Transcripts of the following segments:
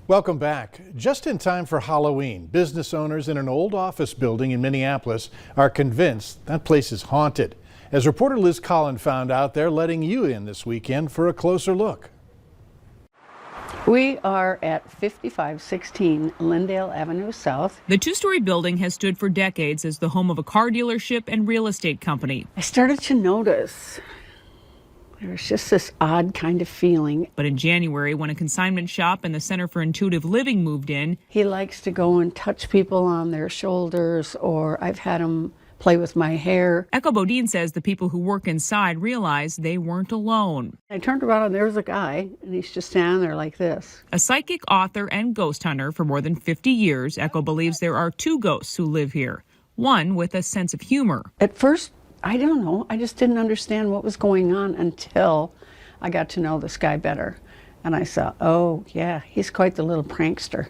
Welcome back. Just in time for Halloween, business owners in an old office building in Minneapolis are convinced that place is haunted. As reporter Liz Collin found out, they're letting you in this weekend for a closer look. We are at 5516 Lindale Avenue South. The two-story building has stood for decades as the home of a car dealership and real estate company. I started to notice there's just this odd kind of feeling. But in January, when a consignment shop and the Center for Intuitive Living moved in, He likes to go and touch people on their shoulders, or I've had him play with my hair. Echo Bodine says the people who work inside realized they weren't alone. I turned around and there was a guy, and he's just standing there like this. A psychic, author, and ghost hunter for more than 50 years, Echo believes there are two ghosts who live here, one with a sense of humor. At first, I don't know, I just didn't understand what was going on until I got to know this guy better. And I saw, oh yeah, he's quite the little prankster.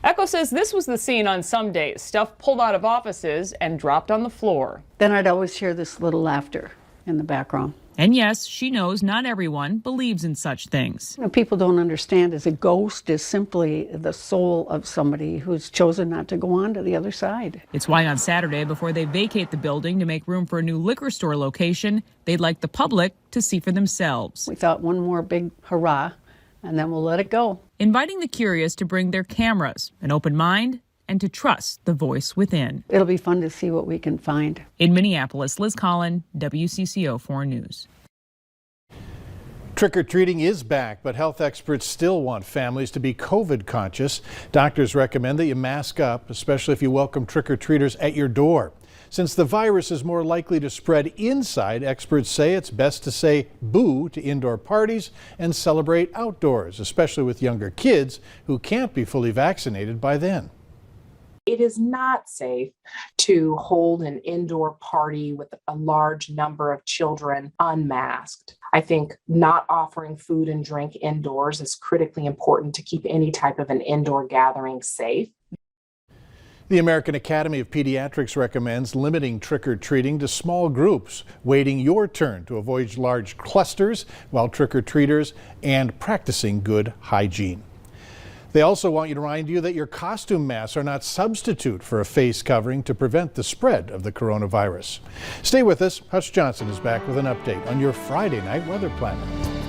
Echo says this was the scene on some days, stuff pulled out of offices and dropped on the floor. Then I'd always hear this little laughter in the background. And yes, she knows not everyone believes in such things. What people don't understand is a ghost is simply the soul of somebody who's chosen not to go on to the other side. It's why on Saturday, before they vacate the building to make room for a new liquor store location, they'd like the public to see for themselves. We thought one more big hurrah, and then we'll let it go. Inviting the curious to bring their cameras, an open mind, and to trust the voice within. It'll be fun to see what we can find. In Minneapolis, Liz Collin, WCCO 4 News. Trick-or-treating is back, but health experts still want families to be COVID conscious. Doctors recommend that you mask up, especially if you welcome trick-or-treaters at your door. Since the virus is more likely to spread inside, experts say it's best to say boo to indoor parties and celebrate outdoors, especially with younger kids who can't be fully vaccinated by then. It is not safe to hold an indoor party with a large number of children unmasked. I think not offering food and drink indoors is critically important to keep any type of an indoor gathering safe. The American Academy of Pediatrics recommends limiting trick-or-treating to small groups, waiting your turn to avoid large clusters while trick-or-treaters and practicing good hygiene. They also want you to remind you that your costume masks are not substitute for a face covering to prevent the spread of the coronavirus. Stay with us. Hutch Johnson is back with an update on your Friday night weather planner.